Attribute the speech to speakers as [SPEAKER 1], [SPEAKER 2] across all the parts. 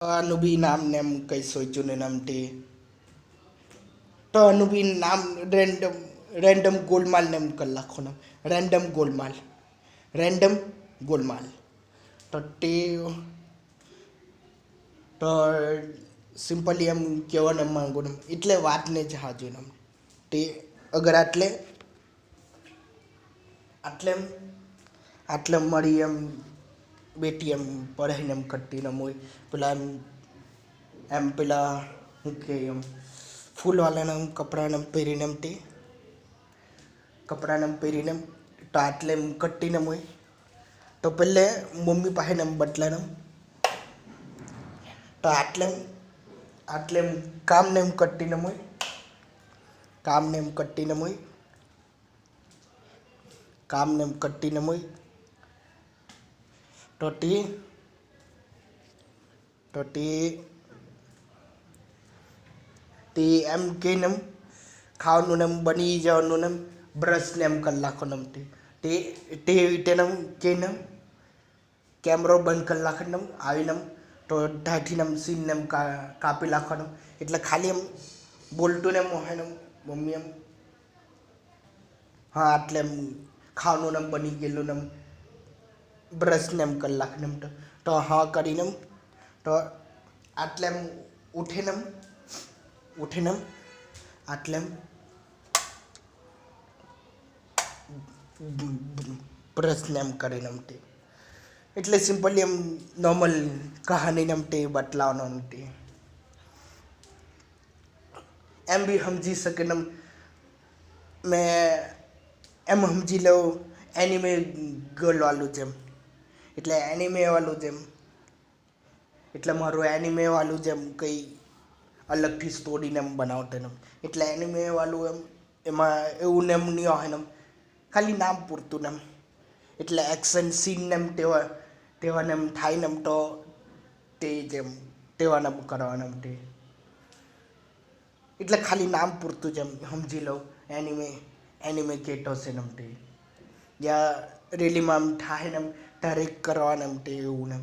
[SPEAKER 1] આનું બી નામ ને એમ કઈ સોચ્યું ને નામ તે તો આનું બી નામ રેન્ડમ રેન્ડમ ગોલમાલ ને એમ કરી નાખો ને રેન્ડમ ગોલમાલ તો તે તો સિમ્પલી એમ કહેવાને માંગુ ને એટલે વાતને જ હાજુ ને તે અગર આટલે આટલે મારી એમ બેટી એમ પઢાઈને એમ કરતી ને મોય પેલા એમ પેલા શું કે એમ ફૂલવાળાના એમ કપડાને એમ પહેરીને એમ તે કપડાને એમ પહેરીને એમ તો આટલે એમ કટ્ટીને મોય તો પહેલે મમ્મી પાસે એમ બદલાને તો આટલે એમ કામને એમ કટ્ટીને મોય કામને એમ કટ્ટીને મોય કામને એમ કટ્ટીને મોય તો તે એમ કહીને એમ ખાવાનું એમ બની જવાનું એમ બ્રશને એમ કરી નાખવાનું એમ તે રીતે એમ કહીને એમ કેમેરો બંધ કરી નાખવાનો એમ આવીને એમ તો ઢાંઠીને એમ સીનને એમ કાપી નાખવાનો એટલે ખાલી એમ બોલતું ને એમ હોય ને મમ્મી એમ હા એટલે એમ ખાવાનું એમ બની ગયેલું ને એમ બ્રશને એમ કરી નાખને એમ તો હા કરીને એમ તો આટલે એમ ઉઠીને એમ આટલે એમ બ્રશને એમ કરીને એમ તે એટલે સિમ્પલી એમ નોર્મલ કહાનીને એમ તે બતલાવવાનો એમ તે એમ બી સમજી શકે ને મેં એમ સમજી લઉં એનિમે ગર્લ વાળું જેમ એટલે એનિમે વાળું જેમ એટલે મારું એનિમે વાળું જેમ કંઈ અલગથી સ્ટોરીને એમ બનાવતા ને એટલે એનિમે વાળું એમ એમાં એવું ને એમ નહીં હોય ને ખાલી નામ પૂરતું ને એમ એટલે એક્શન સીન ને એમ તેવાને એમ થાય ને એમ તો તે જેમ તેવાને એમ કરવાના એમ તે એટલે ખાલી નામ પૂરતું જ એમ સમજી લઉં એનિમે કેટો છે ને એમ તે યા રેલીમાં એમ થાય ને એમ ત્યારે કરવાના એમ તે એવું ને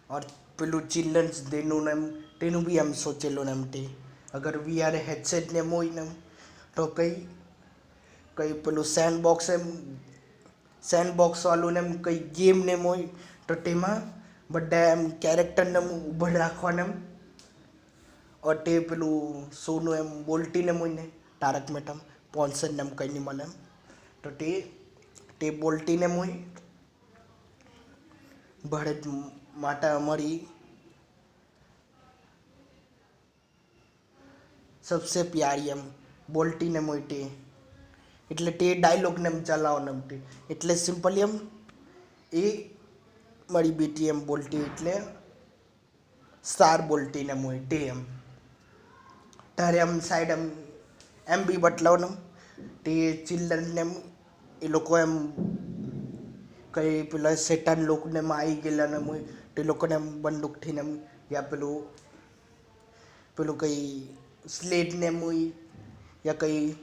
[SPEAKER 1] और પેલું ચિલ્ડ્રન્સ ડેનું ને એમ તેનું બી એમ સોચેલું ને એમ તે અગર વીઆર હેડસેટ ને એમ હોય ને તો કંઈ પેલું સેન્ડ બોક્સ વાળું ને એમ કંઈ ગેમ ને એમ હોય તો તેમાં બધા એમ કેરેક્ટરને એમ ઊભા રાખવાને એમ और તે પેલું સોનું એમ બોલટીને એમ હોય ને તારક મહેતા પોન્સન એમ કંઈ નહીં મળે એમ તો તે બોલટીને એમ હોય ભારત માતા અમારી સબસે પ્યારી એમ બોલટીને એમ હોય તે એટલે તે ડાયલોગને એમ ચલાવવાનો એમ તે એટલે સિમ્પલી એમ એ મારી બેટી એમ બોલતી એટલે સ્ટાર બોલટીને એમ હોય તે એમ તારે એમ સાઈડ એમ બી બતલાવવાનું તે ચિલ્ડ્રનને એમ એ લોકો એમ કંઈ પેલા શેતાન લોકોને એમ આવી ગયેલા ને હોય તે લોકોને એમ બંદૂકથીને એમ યા પેલું કંઈ સ્લેટને એમ હોય યા કંઈ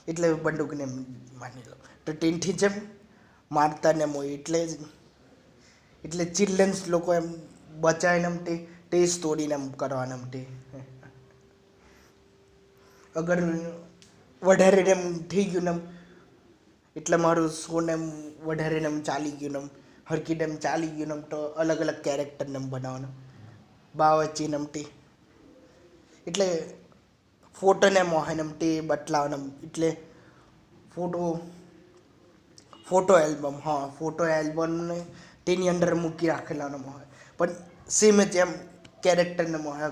[SPEAKER 1] એટલે બંદૂકને એમ માની લો તો તેનથી જેમ મારતા ને એમ હોય એટલે ચિલ્ડ્રન્સ લોકો એમ બચાવીને એમ તે સ્ટોરીને એમ કરવાના એમ તે અગર વધારે એમ થઈ ગયું ને એમ એટલે મારું શોને એમ વધારે એમ ચાલી ગયું ને એમ હરકીને એમ ચાલી ગયું ને એમ તો અલગ અલગ કેરેક્ટરને એમ બનાવવાનું બાવચીને એમ તે એટલે ફોટોને એમ હોય ને એમ તે બતલાવવાનું એટલે ફોટો એલ્બમને તેની અંદર મૂકી રાખેલાનો હોય પણ સેમ જ એમ કેરેક્ટરને હોય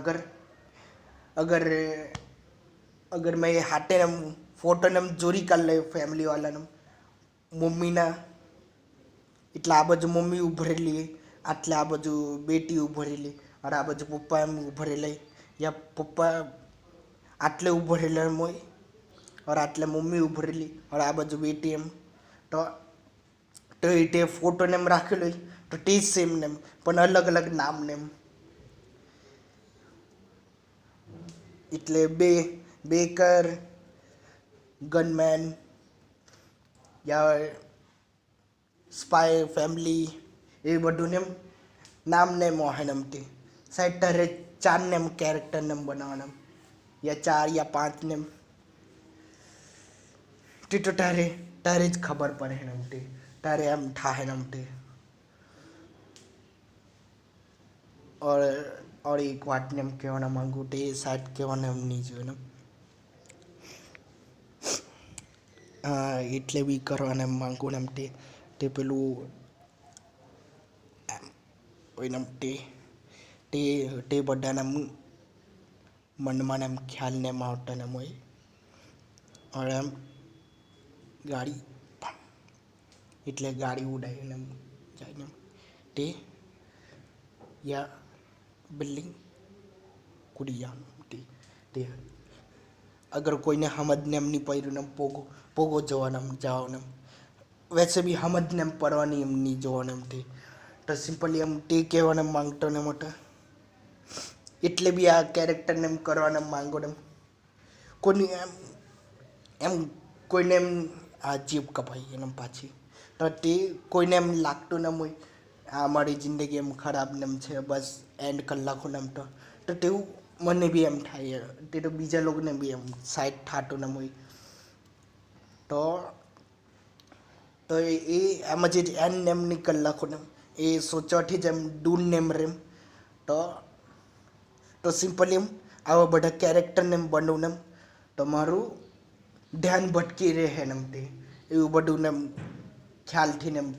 [SPEAKER 1] અગર મેં હાથે એમ ફોટોને એમ ચોરી કરી લે ફેમિલીવાળાને મમ્મીના એટલે આ બાજુ મમ્મી ઉભરેલી આટલે આ બાજુ બેટી ઉભરેલી અને આ બાજુ પપ્પા એમ ઉભરેલા યા પપ્પા આટલે ઉભરેલા એમ હોય और આટલે મમ્મી ઉભરેલી और આ બાજુ બેટી એમ તો તે ફોટોને એમ રાખેલો હોય તો તે જ સેમ ને એમ પણ અલગ અલગ નામ ને એમ એટલે બેકર ગનમેન યા સ્પાય ફેમિલી એ બધું ને નામ ને મોહન તે સાઈડ તારે 4 ને કેરેક્ટર ને બનાવવાના યા 4 યા 5 ને તે તો તારે જ ખબર પડે એમ તે તારે એમ થાય એમ તે और एक વાત ને કહેવાના માંગુ તે સાઈડ કહેવાના એમ નહીં જોઈએ ને એટલે બી કરવાના એમ માંગુ ને એમ તે પેલું હોય ને તે બધાના મનમાં એમ ખ્યાલ ને એમ આવતા ને હોય और એમ ગાડી એટલે ગાડી ઉડાવીને એમ જાય ને તે યા બિલ્ડિંગ કૂદી જવાનું તે અગર કોઈને સમજને એમ નહીં પડ્યું ને પોગો જવાનું એમ વૈસે બી સમજને એમ પડવાની એમ નહીં જોવાનું એમ તો સિમ્પલી એમ તે કહેવાને માંગતો ને મોટા એટલે બી આ કેરેક્ટરને એમ કરવાના માંગો ને કોની એમ કોઈને એમ આ જીભ કપાઈ એને પાછી તો તે કોઈને એમ લાગતું ન હોય આ મારી જિંદગી એમ ખરાબ ને એમ છે બસ એન્ડ કલાકો ને એમ તો તેવું મને બી એમ થાય તે તો બીજા લોકોને બી એમ સાઈડ થતું ન હોય તો એ આમાં જે એન્ડ એમની કલાકો ને એ સોચવાથી જ એમ દૂર નેમ રેમ તો સિમ્પલી એમ આવા બધા કેરેક્ટરને એમ બનાવું ને તો મારું ધ્યાન ભટકી રહે ને એમ તે એવું બધું ને એમ ખ્યાલથી ને એમ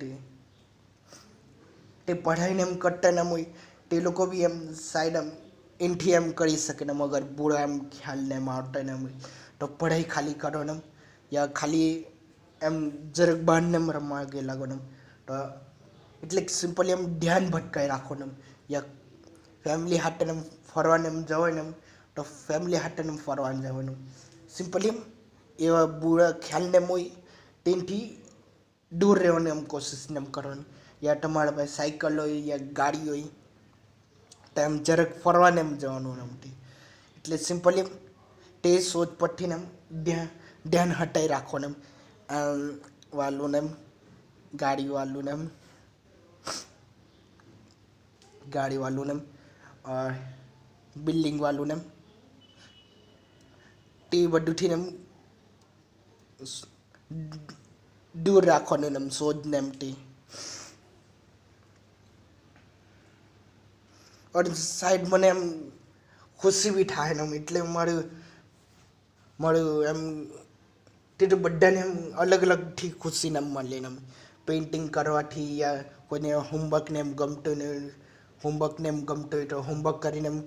[SPEAKER 1] તે પઢાઈને એમ કરતા ને હોય તે લોકો બી એમ સાઈડ એમ એનથી એમ કરી શકે ને અગર બુરા એમ ખ્યાલ ને એમ આવતા ને હોય તો પઢાઈ ખાલી કરો ને યા ખાલી એમ જરાક બહાર ને એમ રમવા ગયેલા લાગો ને તો એટલે સિમ્પલી એમ ધ્યાન ભટકાઈ રાખો ને યા ફેમિલી હાટે એમ ફરવાને એમ જવાય ને તો ફેમિલી હાટે એમ ફરવાને જવાનું સિમ્પલી એમ એવા બુરા ખ્યાલને એમ હોય તેનાથી દૂર રહેવાની એમ કોશિશ એમ કરવાની યા તમારા પાસે સાયકલ હોય યા ગાડી હોય તો એમ જરાક ફરવાને એમ જવાનું એમથી એટલે સિમ્પલી એમ તે સોચ પરથી ને એમ ધ્યાન હટાવી રાખવાનું એમ વાલું ને એમ ગાડીવાળું ને એમ બિલ્ડિંગ વાળું ને એમ તે બધુંથી ને એમ દૂર રાખવાનું એમ સોચને એમ તે और સાઈડ મને એમ ખુશી બી થાય ને એટલે મારું એમ તે તો બધાને એમ અલગ અલગથી ખુશીને એમ મળે ને એમ પેઇન્ટિંગ કરવાથી યા કોઈને હોમવર્કને એમ ગમતું હોય તો હોમવર્ક કરીને એમ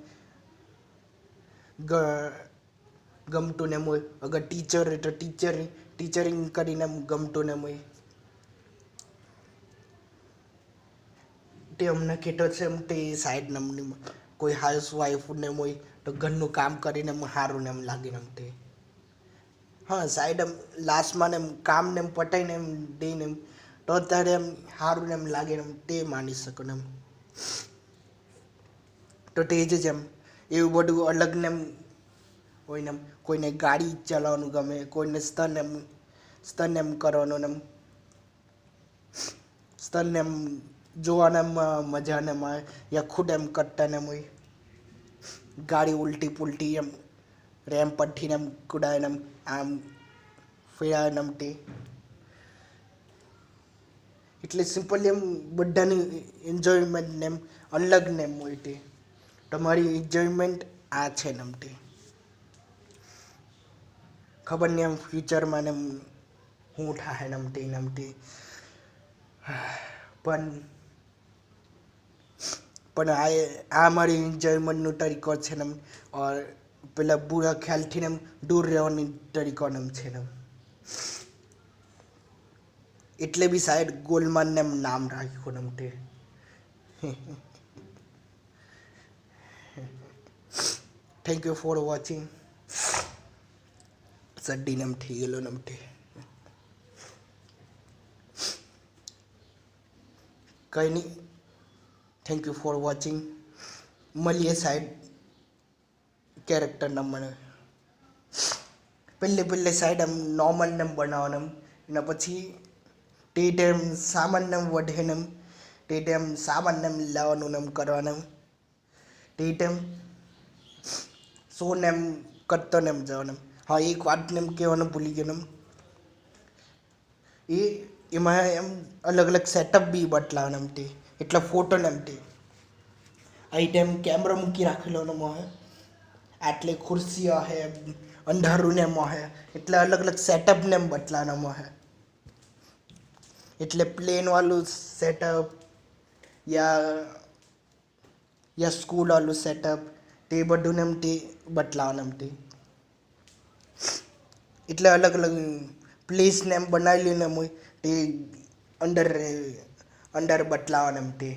[SPEAKER 1] ગમતું ને એમ હોય અગર ટીચર હોય તો ટીચરિંગ કરીને એમ ગમતું ને એમ હોય તે અમને કહેતો છે એમ તે સાઈડ નમની કોઈ હાઉસ વાઈફ ને એમ હોય તો ઘરનું કામ કરીને એમ સારું ને એમ લાગે ને એમ તે હા સાઈડ એમ લાસ્ટમાં ને એમ કામ ને એમ પટાઈને એમ દઈને એમ તો અત્યારે એમ સારું ને એમ લાગે ને એમ તે માની શકો ને એમ તો તે જ એમ એવું બધું અલગ ને એમ હોય ને એમ કોઈને ગાડી ચલાવવાનું ગમે કોઈને સ્તન એમ કરવાનું ને એમ સ્તન એમ જોવાના મજા ને મળે યા ખુદ એમ કરતા ને હોય ગાડી ઉલટી પુલટી એમ રેમ પરથી એમ કુદાય ને આમ ફેરાય ને તે એટલે સિમ્પલી એમ બધાની એન્જોયમેન્ટ ને એમ અલગ ને એમ હોય તે તમારી એન્જોયમેન્ટ આ છે ને તે ખબર નહીં એમ ફ્યુચરમાં ને એમ શું થાય ને તે પણ આ મારી એન્જોયમેન્ટનો તરીકો છે ને ઓર પેલા બુરા ખ્યાલથી ને દૂર રહેવાની તરીકો ને છે ને એટલે બી સાહેબ ગોલમાલ ને નામ રાખ્યું ને તે થેન્ક યુ ફોર વોચિંગ સડ્ડી ને થઈ ગયેલો ને કંઈ નહીં થેન્ક યુ ફોર વોચિંગ મળીએ સાઈડ કેરેક્ટરના મને પહેલે સાઈડ એમ નોર્મલ ને બનાવવાનું એના પછી તે ટાઈમ સામાનને વઢેને તે ટાઈમ સામાનને લાવવાનું ને કરવાનું તે ટાઈમ શોને કરતો ને જવાનું. હા, એક વાતને કહેવાનું ભૂલી ગયો ને એમાં અલગ અલગ સેટઅપ બી બદલાવાના એમ તે એટલે ફોટો ને તે અહીં ટાઈમ કેમેરો મૂકી રાખેલો ને મોહે આટલે ખુરશીઓ હે અંધારું ને મોહે એટલે અલગ અલગ સેટઅપ ને બદલાવાના મોહે એટલે પ્લેન વાળું સેટઅપ યા સ્કૂલ વાળું સેટઅપ તે બધું ને તે બદલાવાના એમ તે એટલે અલગ અલગ પ્લેસ ને બનાવેલી ને તે અંદર બદલાવાના એમ તે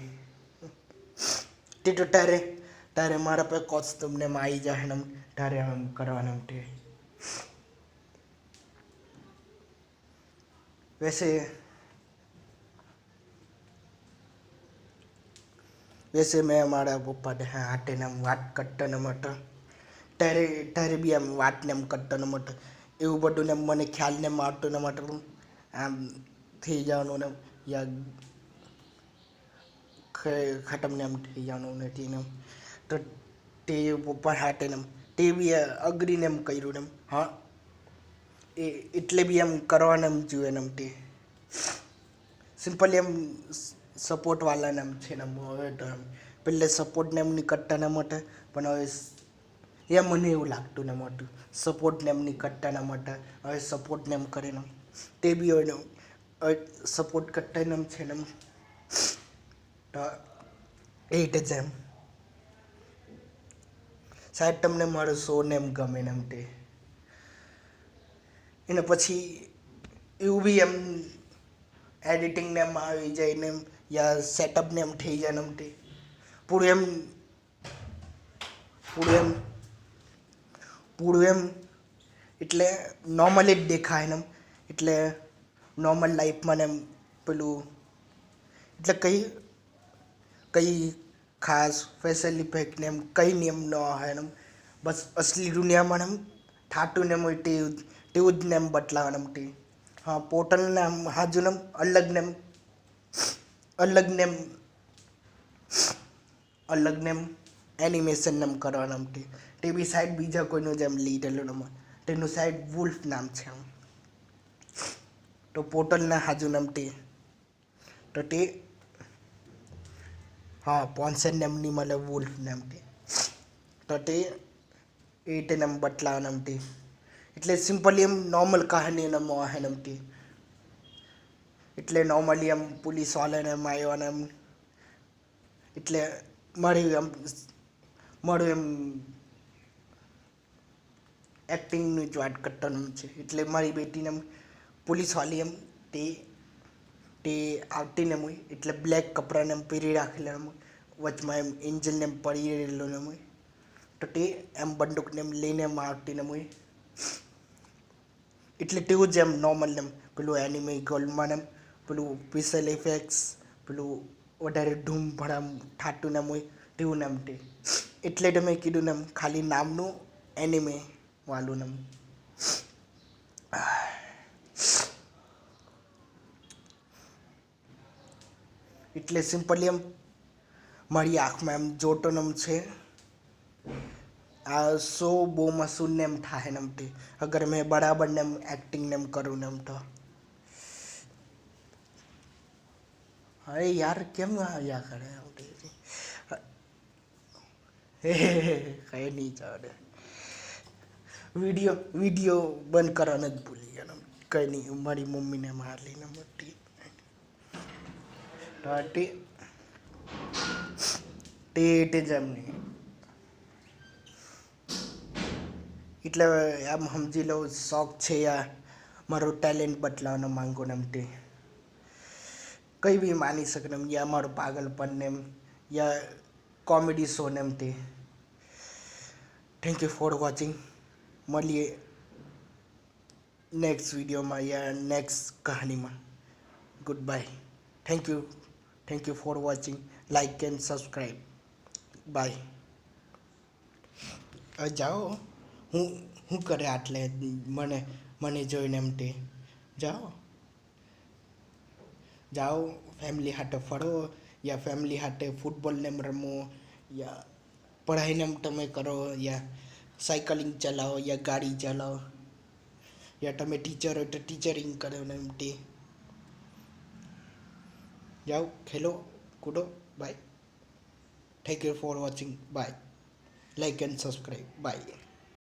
[SPEAKER 1] તો તારે મારા પાસે કોસ્ટ્યુમ ને આવી જાય ને તારે આમ કરવાના એમ તે वैसे मैं हमारा पप्पा ने हाटे ने વાત કરતા ને માટે તારે બી આમ વાત ને એમ કરતા ને માટે એવું બધું ને મને ખ્યાલ ને આવતો ને માટે આમ થઈ જવાનું ને યા ખતમ ને એમ થઈ જવાનું નથી ને તો તે પપ્પા હાટે ને તે બી અગ્રીને એમ કર્યું ને હા એટલે બી એમ કરવાને એમ જોઈએ ને તે સિમ્પલી એમ સપોર્ટ વાળાને એમ છે ને હવે તો એમ પહેલે સપોર્ટ ને એમ નહીં કરતા ને માટે પણ હવે મને એવું લાગતું ને મોટું સપોર્ટ ને એમ નહીં કરતા ને માટે હવે સપોર્ટ ને એમ કરે ને તે બી હોય ને સપોર્ટ કરતા ને એમ છે ને તો એ રીતે જ એમ સાહેબ તમને મારો શો ને એમ ગમે ને એમ તે એને પછી એવું બી એમ એડિટિંગ ને એમ આવી જાય ને યા સેટઅપ ને એમ થઈ જાય ને એમ તે પૂરું એમ એટલે નોર્મલી જ દેખાય ને એટલે નોર્મલ લાઈફમાં ને એમ પેલું એટલે કઈ ખાસ સ્પેશિયલ ઇફેક્ટ ને એમ કંઈ નિયમ ન હોય ને બસ અસલી દુનિયામાં એમ થાતું ને એમ તેવું જ ને એમ બદલાવાનું એમ તે હા પોર્ટલને એમ હાજુ ને અલગ ને એમ એનિમેશન ને એમ કરવાનું એમ તે બી સાઈડ બીજા કોઈનું જેમ લીધેલું ને તેનું સાઈડ વુલ્ફ નામ છે એમ તો પોર્ટલના હાજુ નામ તે તો તે હા પોન્સેન નેમની મળે વુલ્ફ નેમ તે તો તે એ રીતે એમ બદલાવાનું એમ તે એટલે સિમ્પલી એમ નોર્મલ કહાની એમ હે એમ તે એટલે નોર્મલી એમ પોલીસ વાળાને એમ આવ્યાને એમ એટલે મારું એમ એક્ટિંગની જ વાત કરવાનું છે એટલે મારી બેટીને એમ પોલીસવાળી એમ તે આવતી ને મુય એટલે બ્લેક કપડાને એમ પહેરી રાખેલા એમ વચમાં એમ એન્જલને એમ પડી રહેલો ને મુય તો તે એમ બંદૂકને એમ લઈને એમ આવતી ને મુય એટલે તેવું જ એમ નોર્મલ એમ પેલું એનિમે ગોલ્ડમાં એમ પેલું સ્પેશિયલ ઇફેક્ટ્સ પેલું વધારે ધૂમ ભડામ થાતું ને મુય તેવું ને એમ તે એટલે તો મેં કીધું ને એમ ખાલી નામનું એનિમે વાલું ને એમ એટલે સિમ્પલી એમ મારી આંખમાં એમ જોટોનમ છે આ શો બહુ મસૂર ને એમ થાય ને એમ તે અગર મેં બરાબર ને એમ એક્ટિંગ ને એમ કરું ને એમ તો અરે યાર કેમ આવ્યા કરે કઈ નહીં ચાલે વિડીયો બંધ કરવાનું જ ભૂલી ગયા કઈ નહીં મારી મમ્મીને મારીને મોટી તે જ એમ નહીં એટલે આમ સમજી લો શોખ છે યા મારો ટેલેન્ટ બદલાવાનો માંગો ને એમ તે કંઈ બી માની શકે ને એમ યા મારું પાગલપન ને એમ યા કોમેડી શો ને એમ તે થેન્ક યુ ફોર વોચિંગ મળીએ નેક્સ્ટ વિડીયોમાં યા નેક્સ્ટ કહાનીમાં goodbye thank you for watching like and subscribe bye જાઓ હું કરે આટલે મને જોઈને એમ તે જાઓ જાઓ ફેમિલી હાટે ફરો યા ફેમિલી હાટે ફૂટબોલને રમો યા પઢાઈને તમે કરો યા સાયકલિંગ ચલાવો યા ગાડી ચલાવો યા તમે ટીચર હોય તો ટીચરિંગ કરો ને એમ તે જાઓ ખેલો કૂદો bye thank you for watching bye like and subscribe by